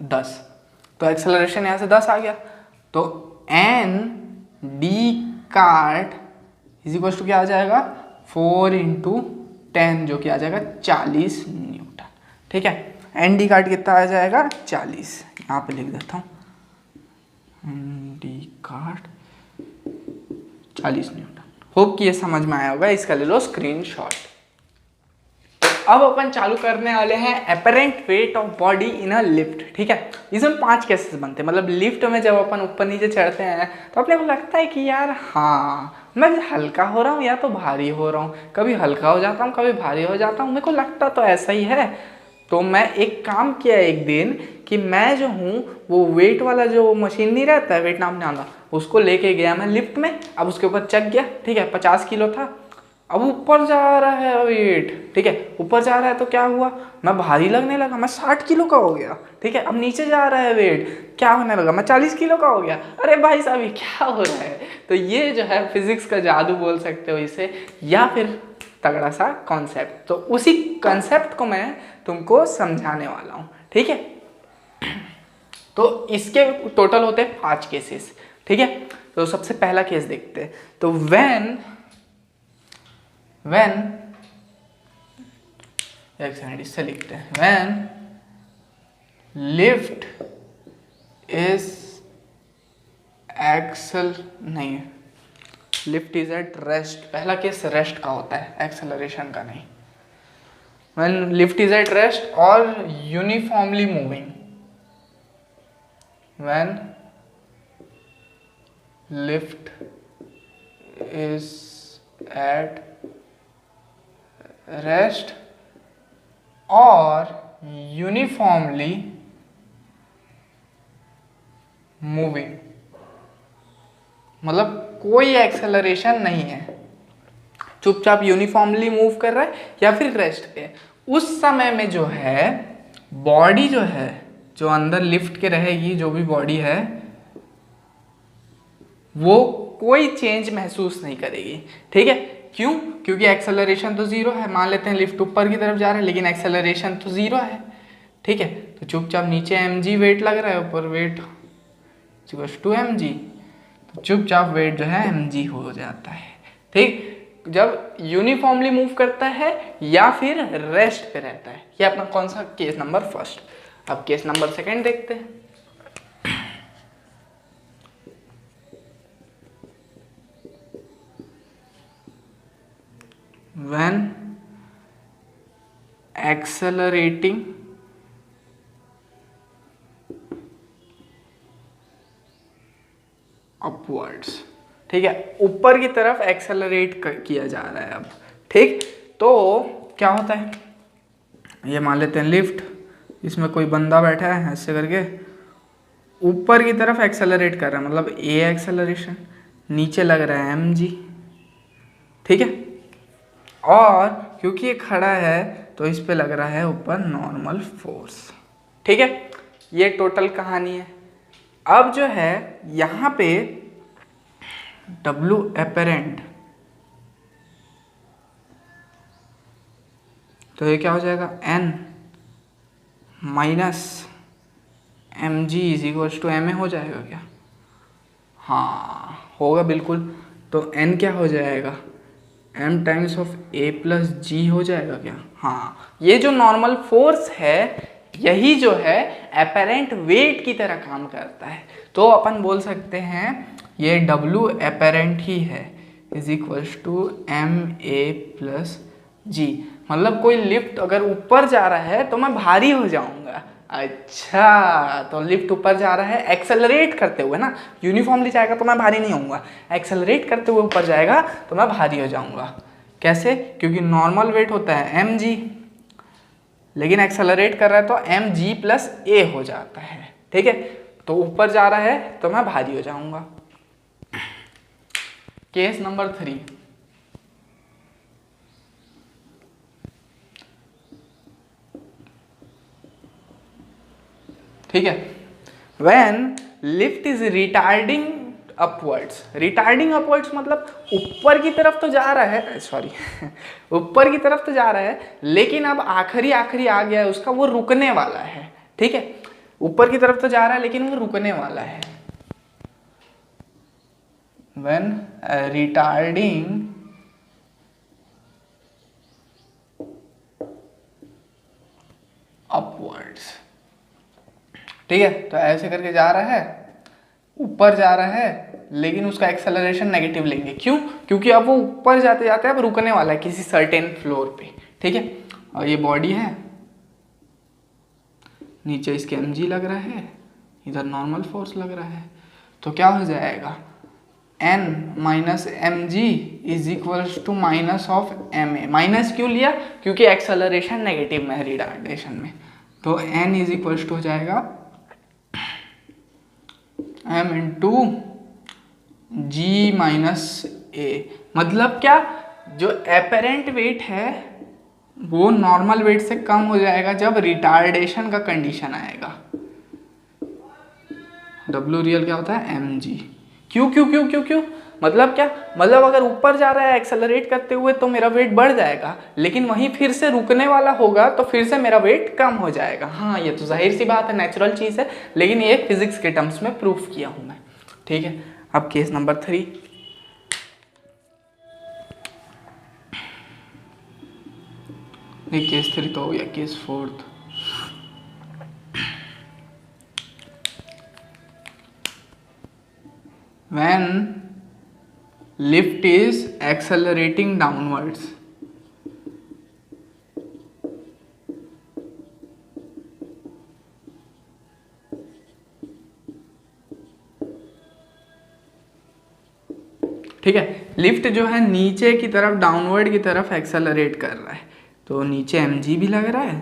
10। तो एक्सेलरेशन यहाँ से 10 आ गया। तो एन डी कार्ट इज क्या आ जाएगा, 4 × 10 जो कि आ जाएगा 40 न्यूटन। ठीक है, एन डी कार्ट कितना आ जाएगा, 40। यहाँ पे लिख देता हूँ, N D cart 40 newton. Hope कि ये समझ में आया होगा, इसका ले लो स्क्रीनशॉट। अब अपन चालू करने वाले हैं apparent weight of body in a lift. ठीक है, इसमें 5 केसेस बनते हैं। मतलब लिफ्ट में जब अपन ऊपर नीचे चढ़ते हैं तो अपने को लगता है कि यार हाँ मैं हल्का हो रहा हूँ या तो भारी हो रहा हूँ, कभी हल्का हो जाता हूँ कभी भारी हो जाता हूँ, मेरे को लगता तो ऐसा ही है। तो मैं एक काम किया एक दिन कि मैं जो हूँ वो वेट वाला जो मशीन नहीं रहता है, वेट नापने वाला, उसको लेके गया मैं लिफ्ट में। अब उसके ऊपर चढ़ गया, ठीक है, 50 किलो था। अब ऊपर जा रहा है वेट, ठीक है, ऊपर जा रहा है तो क्या हुआ, मैं भारी लगने लगा, मैं 60 किलो का हो गया। ठीक है, अब नीचे जा रहा है वेट, क्या होने लगा, मैं 40 किलो का हो गया। अरे भाई साहब ये क्या हो रहा है। तो ये जो है फिजिक्स का जादू बोल सकते हो इसे, या फिर तगड़ा सा कॉन्सेप्ट। तो उसी कॉन्सेप्ट को मैं तुमको समझाने वाला हूँ। ठीक है, तो इसके टोटल होते हैं 5 केसेस। ठीक है, तो सबसे पहला केस देखते हैं। तो व्हेन एक सेकंड इससे लिखते हैं, when lift is lift is at rest. पहला केस रेस्ट का होता है, एक्सेलरेशन का नहीं। When lift is at rest और uniformly moving, when lift is at rest और यूनिफॉर्मली मूविंग, मतलब कोई एक्सेलरेशन नहीं है, चुपचाप यूनिफॉर्मली मूव कर रहा है या फिर रेस्ट पे, उस समय में जो है बॉडी जो है जो अंदर लिफ्ट के रहेगी, जो भी बॉडी है वो कोई चेंज महसूस नहीं करेगी। ठीक है, क्यों? क्योंकि एक्सेलरेशन तो 0 है। मान लेते हैं लिफ्ट ऊपर की तरफ जा रहा है लेकिन एक्सेलरेशन तो 0 है। ठीक है, तो चुपचाप नीचे mg वेट लग रहा है, ऊपर वेट = mg, तो चुपचाप वेट जो है mg हो जाता है। ठीक, जब यूनिफॉर्मली मूव करता है या फिर रेस्ट पे रहता है। ये अपना कौन सा केस नंबर फर्स्ट। अब केस नंबर सेकंड देखते हैं। When accelerating upwards, ठीक है, ऊपर की तरफ एक्सेलरेट किया जा रहा है अब। ठीक, तो क्या होता है, ये मान लेते हैं लिफ्ट, इसमें कोई बंदा बैठा है, ऐसे करके ऊपर की तरफ एक्सेलरेट कर रहा है, मतलब ए एक्सेलरेशन, नीचे लग रहा है mg। ठीक है, और क्योंकि ये खड़ा है तो इस पे लग रहा है ऊपर नॉर्मल फोर्स। ठीक है, ये टोटल कहानी है। अब जो है यहाँ पे W एपरेंट, तो ये क्या हो जाएगा, N - mg = ma हो जाएगा क्या? हाँ होगा बिल्कुल। तो N क्या हो जाएगा, m times of a + g हो जाएगा क्या? हाँ, ये जो नॉर्मल फोर्स है यही जो है एपरेंट वेट की तरह काम करता है। तो अपन बोल सकते हैं ये W एपरेंट ही है = ma + g। मतलब कोई लिफ्ट अगर ऊपर जा रहा है तो मैं भारी हो जाऊंगा, अच्छा, तो लिफ्ट ऊपर जा रहा है एक्सेलरेट करते हुए ना, यूनिफॉर्मली जाएगा तो मैं भारी नहीं होऊंगा, एक्सेलरेट करते हुए ऊपर जाएगा तो मैं भारी हो जाऊंगा। कैसे? क्योंकि नॉर्मल वेट होता है mg, लेकिन एक्सेलरेट कर रहा है तो mg प्लस a हो जाता है। ठीक है, तो ऊपर जा रहा है तो मैं भारी हो जाऊंगा। केस नंबर 3, ठीक है, when lift is retarding upwards. Retarding upwards मतलब ऊपर की तरफ तो जा रहा है, सॉरी ऊपर की तरफ तो जा रहा है, लेकिन अब आखिरी आ गया है उसका, वो रुकने वाला है। ठीक है, ऊपर की तरफ तो जा रहा है लेकिन वो रुकने वाला है। व्हेन रिटार्डिंग अपवर्ड्स, ठीक है, तो ऐसे करके जा रहा है, ऊपर जा रहा है, लेकिन उसका एक्सेलरेशन नेगेटिव लेंगे। क्यों? क्योंकि अब वो ऊपर जाते जाते अब रुकने वाला है किसी सर्टेन फ्लोर पे। ठीक है, और ये बॉडी है, नीचे इसके mg लग रहा है, इधर नॉर्मल फोर्स लग रहा है, तो क्या हो जाएगा, n minus M G is equals to minus of M A. Minus क्यों लिया? क्योंकि एक्सेलरेशन नेगेटिव में है रिटार्डेशन में, तो n इज इक्वल्स टू हो जाएगा m इंटू जी माइनस ए। मतलब क्या, जो एपेरेंट वेट है वो नॉर्मल वेट से कम हो जाएगा जब रिटार्डेशन का कंडीशन आएगा। W रियल क्या होता है, mg। क्यों क्यों क्यों क्यों क्यों मतलब क्या, मतलब अगर ऊपर जा रहा है एक्सेलरेट करते हुए तो मेरा वेट बढ़ जाएगा, लेकिन वहीं फिर से रुकने वाला होगा तो फिर से मेरा वेट कम हो जाएगा। हाँ, ये तो जाहिर सी बात है, नेचुरल चीज़ है, लेकिन ये फिजिक्स के टर्म्स में प्रूफ किया हूँ मैं। ठीक है, अब केस नंबर 3, नहीं केस 3 तो हो गया, case 4। When lift is accelerating downwards, ठीक है, लिफ्ट जो है नीचे की तरफ, डाउनवर्ड की तरफ एक्सेलरेट कर रहा है, तो नीचे mg भी लग रहा है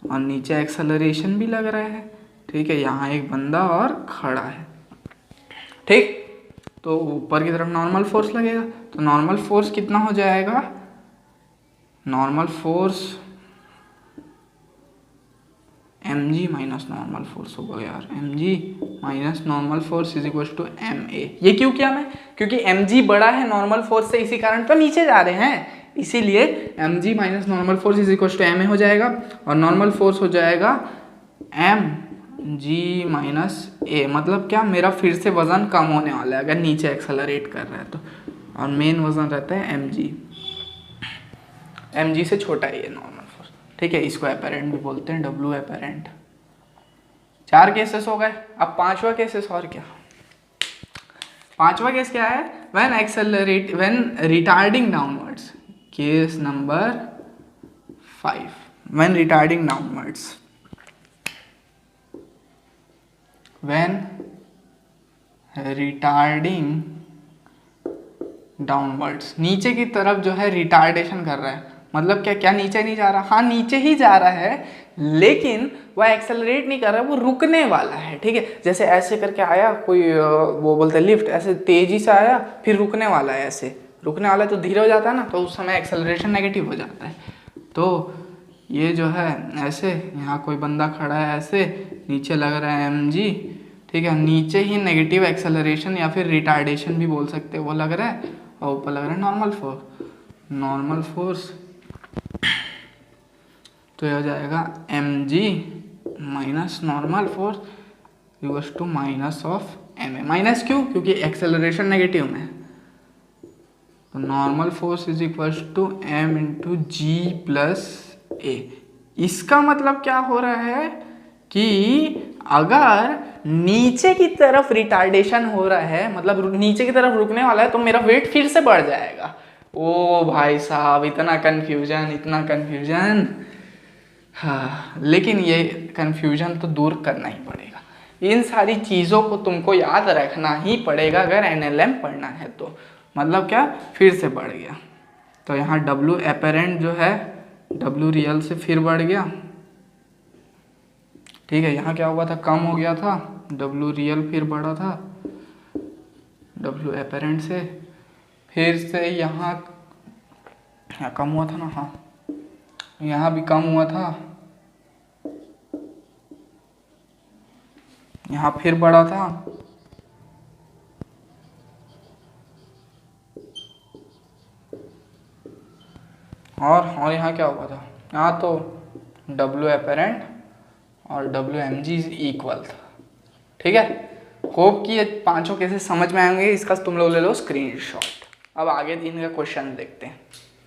और नीचे एक्सेलरेशन भी लग रहा है। ठीक है, यहाँ एक बंदा और खड़ा है। ठीक, तो ऊपर की तरफ नॉर्मल फोर्स लगेगा, तो नॉर्मल फोर्स कितना हो जाएगा, normal force mg minus normal force होगा यार, mg minus normal force is equal to ma। ये क्यों किया मैं? क्योंकि mg बड़ा है नॉर्मल फोर्स से, इसी कारण तो नीचे जा रहे हैं, इसीलिए mg minus normal force is equal to ma हो जाएगा, और नॉर्मल फोर्स हो जाएगा mg माइनस a। मतलब क्या, मेरा फिर से वजन कम होने वाला है अगर नीचे एक्सेलरेट कर रहा है तो, और मेन वजन रहता है mg से छोटा है ये नॉर्मल। ठीक है, इसको एपेरेंट भी बोलते हैं, W एपेरेंट। 4 केसेस हो गए, अब 5वां केसेस और क्या। 5वां केस क्या है, when retarding downwards. Case number 5, when retarding downwards, when retarding downwards, नीचे की तरफ जो है रिटार्डेशन कर रहा है। मतलब क्या, क्या नीचे नहीं जा रहा, हाँ नीचे ही जा रहा है, लेकिन वह एक्सेलरेट नहीं कर रहा है, वो रुकने वाला है। ठीक है, जैसे ऐसे करके आया कोई, वो बोलते हैं लिफ्ट, ऐसे तेजी से आया फिर रुकने वाला है, ऐसे रुकने वाला है तो धीरे हो जाता है ना, तो उस समय एक्सेलरेशन नेगेटिव हो जाता है। तो ये जो है ऐसे, यहाँ कोई बंदा खड़ा है ऐसे, नीचे लग रहा है mg, ठीक है, नीचे ही नेगेटिव एक्सेलरेशन या फिर रिटार्डेशन भी बोल सकते हैं, वो लग रहा है, और ऊपर लग रहा है नॉर्मल फोर्स। तो ये हो जाएगा mg minus normal force equals to minus of ma। Minus क्यों? क्योंकि एक्सेलरेशन नेगेटिव में है, तो normal force is equals to m into G plus A. इसका मतलब क्या हो रहा है कि अगर नीचे की तरफ रिटार्डेशन हो रहा है, मतलब नीचे की तरफ रुकने वाला है, तो मेरा वेट फिर से बढ़ जाएगा। ओ भाई साहब, इतना कन्फ्यूजन। हाँ, लेकिन ये कन्फ्यूजन तो दूर करना ही पड़ेगा। इन सारी चीज़ों को तुमको याद रखना ही पड़ेगा अगर एनएलएम पढ़ना है तो। मतलब क्या, फिर से बढ़ गया तो यहाँ W एपेरेंट जो है W रियल से फिर बढ़ गया। ठीक है, यहाँ क्या हुआ था, कम हो गया था, W रियल फिर बढ़ा था W एपेरेंट से, फिर से यहाँ कम हुआ था ना, हाँ यहाँ भी कम हुआ था, यहाँ फिर बढ़ा था, और यहाँ क्या हुआ था, यहाँ तो W एपेरेंट और W एम जी इक्वल था। ठीक है, होप कि ये पांचों कैसे समझ में आएंगे, इसका तुम लोग ले लो स्क्रीनशॉट। अब आगे इनका क्वेश्चन देखते हैं।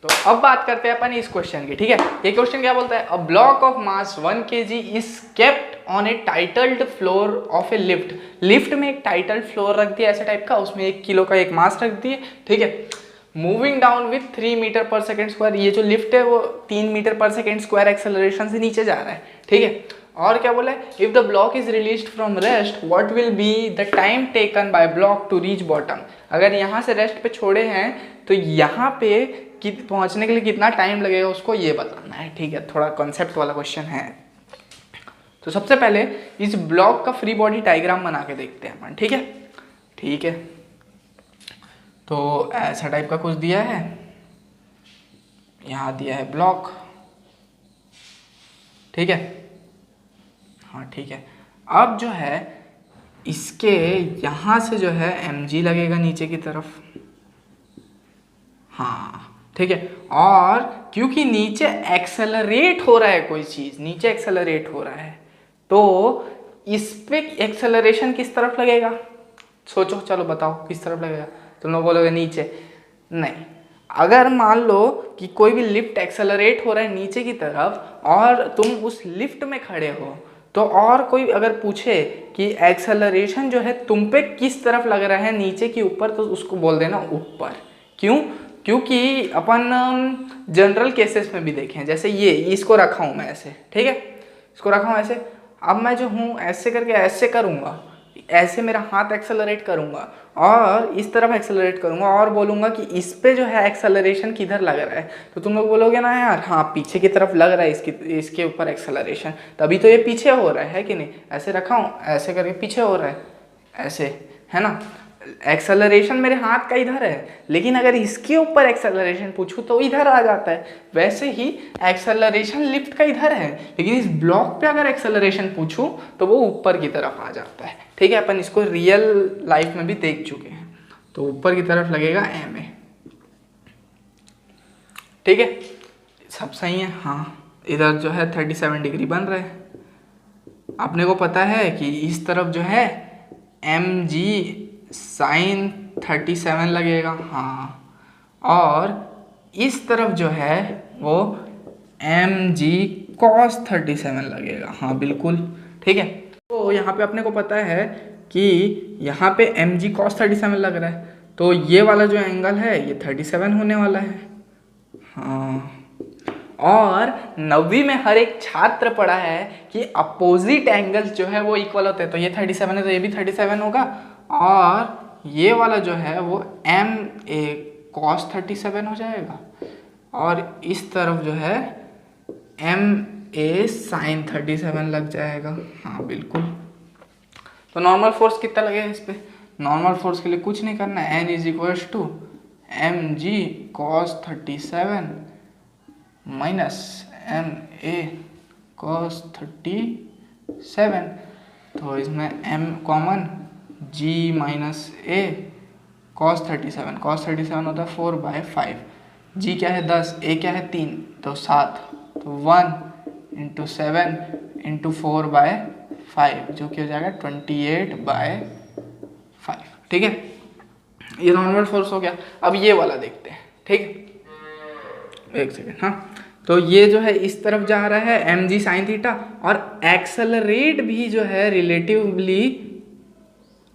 तो अब बात करते हैं अपन इस क्वेश्चन की। ठीक है, ये क्वेश्चन क्या बोलता है, a block of mass 1 kg is kept on A titled floor of A lift. Lift में एक टाइटल्ड फ्लोर रख दिया ऐसे टाइप का, उसमें 1 किलो का एक मास रख दिए। ठीक है, मूविंग डाउन विथ 3 मीटर पर सेकेंड स्क्वायर। ये जो लिफ्ट है वो 3 मीटर पर सेकेंड स्क्वायर एक्सेलरेशन से नीचे जा रहा है। ठीक है, और क्या बोला है, if the block is released from rest what will be the time taken by block to reach bottom. अगर यहाँ से रेस्ट पे छोड़े हैं तो यहाँ पे पहुँचने के लिए कितना टाइम लगेगा उसको ये बताना है। ठीक है, थोड़ा कॉन्सेप्ट वाला क्वेश्चन है। तो सबसे पहले इस ब्लॉक का फ्री बॉडी डायग्राम बना के देखते हैं अपन। ठीक है, ठीक है, तो ऐसा टाइप का कुछ दिया है, यहाँ दिया है ब्लॉक। ठीक है, हाँ ठीक है, अब जो है इसके यहाँ से जो है mg लगेगा नीचे की तरफ। हाँ ठीक है, और क्योंकि नीचे एक्सेलरेट हो रहा है कोई चीज़, नीचे एक्सेलरेट हो रहा है तो इस पे एक्सेलरेशन किस तरफ लगेगा, सोचो, चलो बताओ किस तरफ लगेगा। तुम लोग बोलोगे नीचे, नहीं। अगर मान लो कि कोई भी लिफ्ट एक्सेलरेट हो रहा है नीचे की तरफ और तुम उस लिफ्ट में खड़े हो, तो और कोई अगर पूछे कि एक्सेलरेशन जो है तुम पे किस तरफ लग रहा है, नीचे की ऊपर, तो उसको बोल देना ऊपर। क्यों, क्योंकि अपन जनरल केसेस में भी देखें, जैसे ये इसको रखा हूँ मैं ऐसे, ठीक है, इसको रखा हूँ ऐसे, अब मैं जो हूँ ऐसे करके ऐसे करूँगा, ऐसे मेरा हाथ एक्सेलरेट करूँगा और इस तरफ एक्सेलरेट करूँगा और बोलूँगा कि इस पे जो है एक्सेलरेशन किधर लग रहा है, तो तुम लोग बोलोगे ना यार हाँ पीछे की तरफ लग रहा है इसके ऊपर एक्सेलरेशन, तभी तो ये पीछे हो रहा है कि नहीं। ऐसे रखा हूँ, ऐसे करके पीछे हो रहा है, ऐसे, है ना, एक्सेलरेशन मेरे हाथ का इधर है, लेकिन अगर इसके ऊपर एक्सेलरेशन पूछूं तो इधर आ जाता है। वैसे ही एक्सेलरेशन लिफ्ट का इधर है, लेकिन इस ब्लॉक पे अगर एक्सेलरेशन पूछूं तो वो ऊपर की तरफ आ जाता है। ठीक है, अपन इसको रियल लाइफ में भी देख चुके हैं, तो ऊपर की तरफ लगेगा ma। ठीक है, सब सही है। हाँ, इधर जो है 37 डिग्री बन रहा है। अपने को पता है कि इस तरफ जो है mg साइन 37 लगेगा, हाँ, और इस तरफ जो है वो mg cos 37 लगेगा, हाँ बिल्कुल। ठीक है, तो यहाँ पे अपने को पता है कि यहाँ पे mg cos 37 लग रहा है, तो ये वाला जो एंगल है ये 37 होने वाला है। हाँ, और 9वीं में हर एक छात्र पढ़ा है कि अपोजिट एंगल्स जो है वो इक्वल होते हैं, तो ये 37 है तो ये भी 37 होगा, और ये वाला जो है वो एम ए cos 37 हो जाएगा, और इस तरफ जो है एम ए साइन 37 लग जाएगा। हाँ बिल्कुल। तो नॉर्मल फोर्स कितना लगेगा इस पर, नॉर्मल फोर्स के लिए कुछ नहीं करना है, N is equals to M G cos 37 minus M A cos 37, तो इसमें m common, g minus A cos 37 होता है 4/5, g क्या है 10, a क्या है 3, तो 7, तो 1 इंटू 7 इंटू 4/5 जो कि हो जाएगा 28/5। ठीक है, ये नॉर्मल फोर्स हो गया। अब ये वाला देखते हैं। ठीक, एक सेकेंड, हाँ, तो ये जो है इस तरफ जा रहा है mg साइन थीटा, और एक्सेलरेट भी जो है रिलेटिवली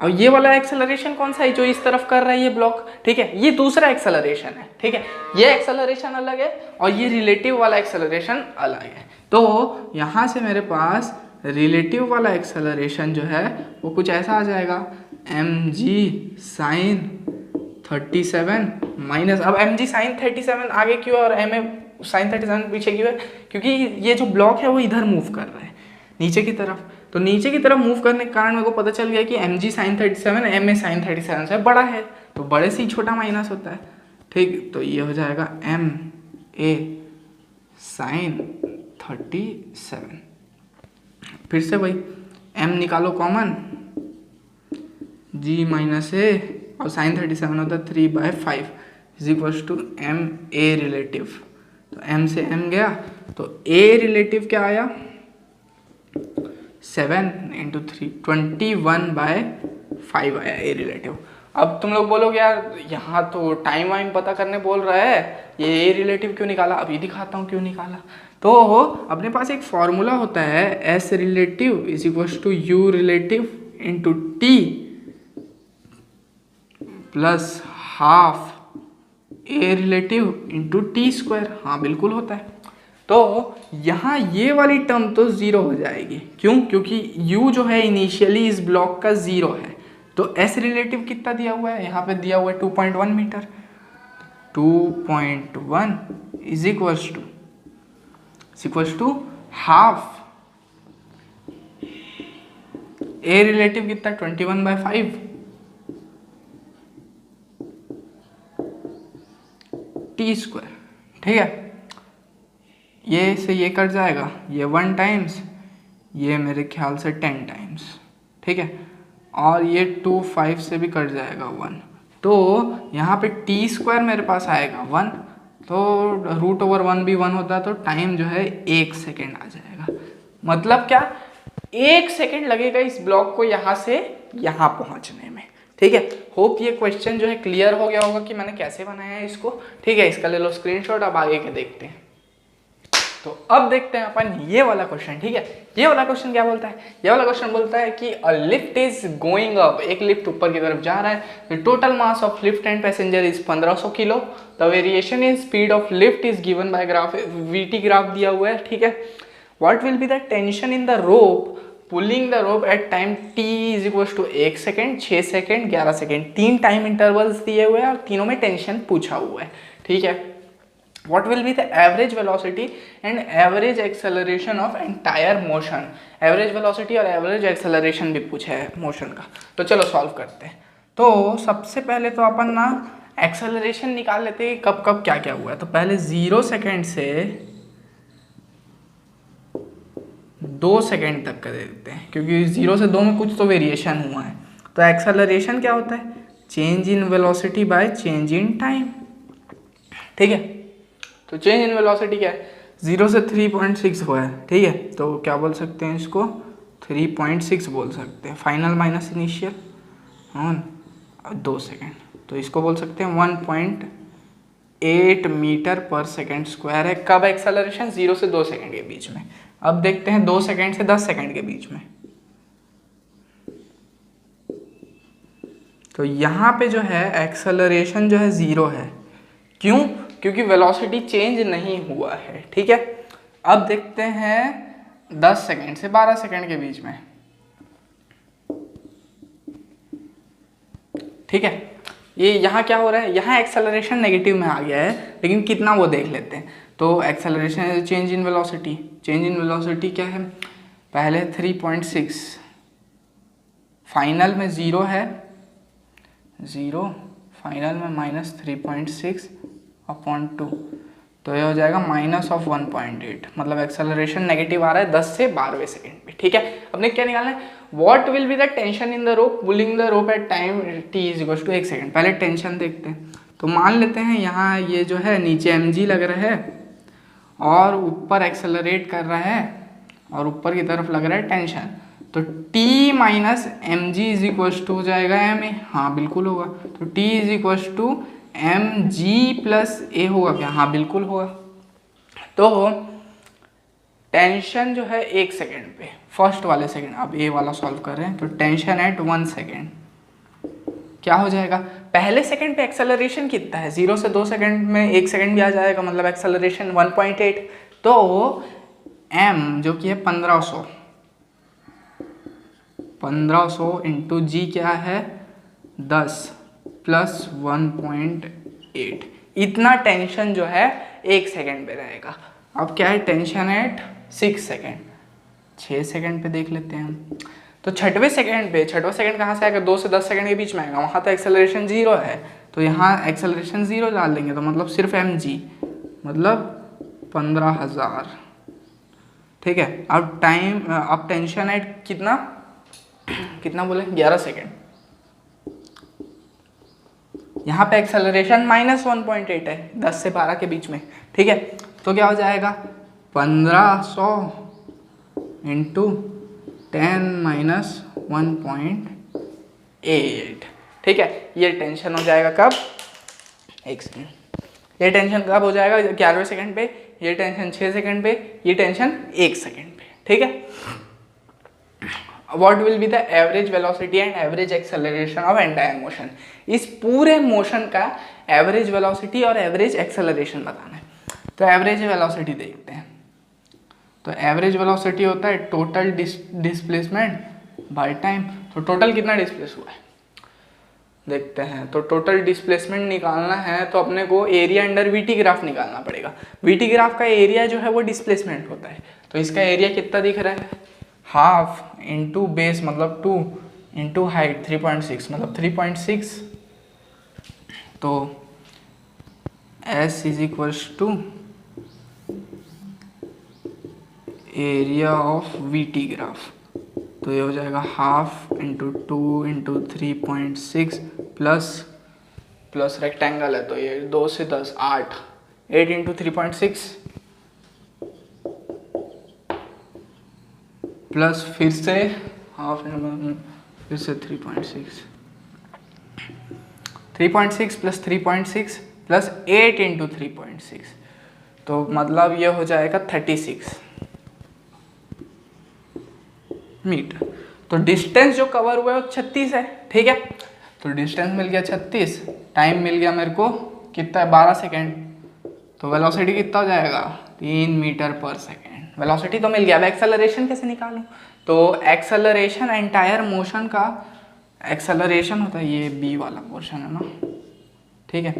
अब ये वाला एक्सेलरेशन कौन सा है जो इस तरफ कर रहा है ये ब्लॉक, ठीक है, ये दूसरा एक्सेलरेशन है, ठीक है, ये एक्सेलरेशन अलग है और ये रिलेटिव वाला एक्सेलरेशन अलग है। तो यहाँ से मेरे पास रिलेटिव वाला एक्सेलरेशन जो है वो कुछ ऐसा आ जाएगा, mg sin 37 माइनस, अब mg sin 37 आगे क्यों और ma sin 37 पीछे क्यों है, क्योंकि ये जो ब्लॉक है वो इधर मूव कर रहा है नीचे की तरफ, तो नीचे की तरफ मूव करने के कारण मेरे को पता चल गया कि mg sin 37 ma sin 37 से बड़ा है, तो बड़े से ही छोटा माइनस होता है, ठीक, तो ये हो जाएगा ma sin 37। फिर से भाई m निकालो कॉमन, g माइनस ए और साइन 37 होता है 3/5 is equal to M A relative, तो m से m गया तो a रिलेटिव क्या आया 7 इंटू 3 21/5 आया a रिलेटिव। अब तुम लोग बोलोगे यार यहाँ तो टाइम वाइम पता करने बोल रहा है, ये a रिलेटिव क्यों निकाला, अभी दिखाता हूँ क्यों निकाला। तो अपने पास एक फॉर्मूला होता है s relative is equal to u relative into t plus half A relative into T square, हाँ बिल्कुल होता है। तो यहाँ ये वाली टर्म तो ज़ीरो हो जाएगी, क्यों, क्योंकि u जो है इनिशियली इस ब्लॉक का ज़ीरो है, तो s रिलेटिव कितना दिया हुआ है, यहाँ पे दिया हुआ है 2.1 metre, 2.1 is equals to half A relative कितना 21/5 टी स्क्वायर, ठीक है, ये से ये कट जाएगा, ये 1 टाइम्स, ये मेरे ख्याल से 10 टाइम्स, ठीक है, और ये 2 5 से भी कट जाएगा 1, तो यहाँ पे टी स्क्वायर मेरे पास आएगा 1, तो √1 भी 1 होता है, तो टाइम जो है 1 सेकेंड आ जाएगा। मतलब क्या, 1 सेकेंड लगेगा इस ब्लॉक को यहाँ से यहाँ पहुँचने में, ठीक है। होप ये क्वेश्चन जो है क्लियर हो गया होगा कि मैंने कैसे बनाया है इसको, ठीक है, इसका ले लो स्क्रीनशॉट, अब आगे के देखते हैं। तो अब देखते हैं अपन ये वाला क्वेश्चन, ठीक है, ये वाला क्वेश्चन क्या बोलता है, ये वाला क्वेश्चन बोलता है कि a lift is going up, एक लिफ्ट ऊपर की तरफ जा रहा है, the total mass of lift and passenger is 1500 kilo, the variation in speed of lift is given by graph, VT graph दिया हुआ है, ठीक है, what will be the tension in the rope pulling the rope at time t is equal to 1 second, 6 second, 11 second, 3 time intervals दिए हुए हैं और तीनों में टेंशन पूछा हुआ है, ठीक है। What will be the average velocity and average acceleration of entire motion? Average velocity और average acceleration भी पूछा है मोशन का, तो चलो सॉल्व करते हैं। तो सबसे पहले तो अपन ना एक्सेलरेशन निकाल लेते हैं कब कब क्या क्या हुआ है। तो पहले 0 सेकेंड से 2 सेकेंड तक कर देते हैं, क्योंकि 0 से 2 में कुछ तो वेरिएशन हुआ है। तो एक्सेलरेशन क्या होता है, change in velocity by change in time, ठीक है। तो चेंज इन वेलोसिटी क्या है, 0 से 3.6 हुआ है, ठीक है, तो क्या बोल सकते हैं इसको 3.6 बोल सकते हैं, final minus initial on 2 second, तो इसको बोल सकते हैं 1.8 मीटर पर सेकेंड स्क्वायर है। कब एक्सेलरेशन, 0 से 2 सेकेंड के बीच में। अब देखते हैं 2 सेकेंड से 10 सेकेंड के बीच में। तो यहाँ पे जो है एक्सेलरेशन जो है 0 है, क्यों, क्योंकि वेलोसिटी चेंज नहीं हुआ है, ठीक है। अब देखते हैं 10 सेकेंड से 12 सेकेंड के बीच में, ठीक है। ये यहाँ क्या हो रहा है, यहाँ एक्सेलरेशन नेगेटिव में आ गया है, लेकिन कितना वो देख लेते हैं। तो acceleration change in velocity, change in velocity क्या है, पहले 3.6, फाइनल में 0 है, 0 फाइनल में माइनस 3.6 अपॉन 2, तो ये हो जाएगा माइनस ऑफ 1.8, मतलब एक्सेलरेशन नेगेटिव आ रहा है 10 से 12वें सेकेंड पे, ठीक है। अपने क्या निकालना है, what will be the tension in the rope pulling the rope at time t is equal to 1 second. पहले टेंशन देखते हैं, तो मान लेते हैं यहाँ ये जो है नीचे mg लग रहा है और ऊपर एक्सेलरेट कर रहा है और ऊपर की तरफ लग रहा है टेंशन, तो t minus M G is equal to हो जाएगा एम ए, हाँ बिल्कुल होगा। तो t is equal to M G plus A होगा क्या, हाँ बिल्कुल होगा। तो टेंशन जो है 1 सेकेंड पे, फर्स्ट वाले सेकेंड, अब ए वाला सॉल्व कर रहे हैं, तो टेंशन एट 1 सेकेंड क्या हो जाएगा, पहले सेकंड पे एक्सेलरेशन कितना है, 0 से 2 सेकंड में 1 सेकंड भी आ जाएगा, मतलब एक्सेलरेशन 1.8। तो m जो कि है 1500 इंटू जी क्या है 10 प्लस 1.8, इतना टेंशन जो है 1 सेकंड पे रहेगा। अब क्या है टेंशन एट 6 सेकंड, 6 सेकंड पे देख लेते हैं हम। तो छठवें सेकंड कहाँ से आएगा, 2 से 10 सेकंड के बीच में आएगा, वहाँ तो एक्सेलरेशन 0 है, तो यहाँ एक्सेलरेशन 0 डाल देंगे, तो मतलब सिर्फ mg मतलब 15,000। ठीक है, अब टेंशन एट कितना बोले 11 सेकंड, यहाँ पे एक्सेलरेशन -1.8 है, 10 से 12 के बीच में। ठीक है, तो क्या हो जाएगा 1500 इंटू 10 - 1.8। ठीक है, ये टेंशन हो जाएगा कब, एक सेकेंड, ये टेंशन कब हो जाएगा 11वें सेकंड पे, ये टेंशन 6 सेकंड पे, ये टेंशन 1 सेकंड पे। ठीक है, what will be the average velocity and average acceleration of entire motion, इस पूरे मोशन का एवरेज वेलोसिटी और एवरेज एक्सेलरेशन बताना है। तो एवरेज वेलोसिटी देखते हैं, तो एवरेज वेलोसिटी होता है टोटल डिस्प्लेसमेंट बाय टाइम। तो टोटल कितना डिस्प्लेस हुआ है देखते हैं, तो टोटल डिस्प्लेसमेंट निकालना है तो अपने को एरिया अंडर वीटी ग्राफ निकालना पड़ेगा। वीटी ग्राफ का एरिया जो है वो डिस्प्लेसमेंट होता है, तो इसका एरिया कितना दिख रहा है, हाफ इंटू बेस मतलब 2 इंटू हाइट 3.6 मतलब 3.6। तो S is equals to area of VT graph, तो ये हो जाएगा half into 2 into 3.6 plus rectangle है तो ये 2 से 10 8 इंटू 3.6 प्लस फिर से हाफ फिर से 3.6 प्लस 3.6 प्लस 8 इंटू 3.6, तो मतलब ये हो जाएगा 36 मीटर। तो डिस्टेंस जो कवर हुआ है वो 36 है। ठीक है, तो डिस्टेंस मिल गया 36, टाइम मिल गया मेरे को कितना है 12 सेकेंड, तो वेलोसिटी कितना हो जाएगा 3 मीटर पर सेकेंड। वेलोसिटी तो मिल गया, अब एक्सेलरेशन कैसे निकालूं, तो एक्सेलरेशन एंटायर मोशन का एक्सेलरेशन होता है, ये बी वाला पोर्शन है ना। ठीक है,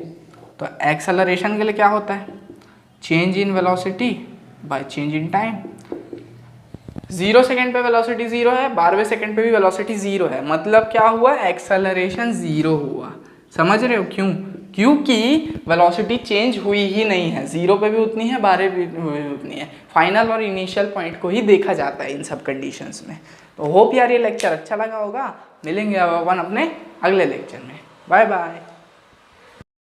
तो एक्सेलरेशन के लिए क्या होता है, change in velocity by change in time. 0 second पे वेलोसिटी 0 है, 12वें सेकेंड पे भी वेलोसिटी 0 है, मतलब क्या हुआ एक्सेलरेशन 0 हुआ। समझ रहे हो क्यों, क्योंकि वेलोसिटी चेंज हुई ही नहीं है, 0 पे भी उतनी है 12 पे भी उतनी है। फाइनल और इनिशियल पॉइंट को ही देखा जाता है इन सब कंडीशंस में। तो होप यार ये लेक्चर अच्छा लगा होगा, मिलेंगे अब अपन अपने अगले लेक्चर में। Bye bye.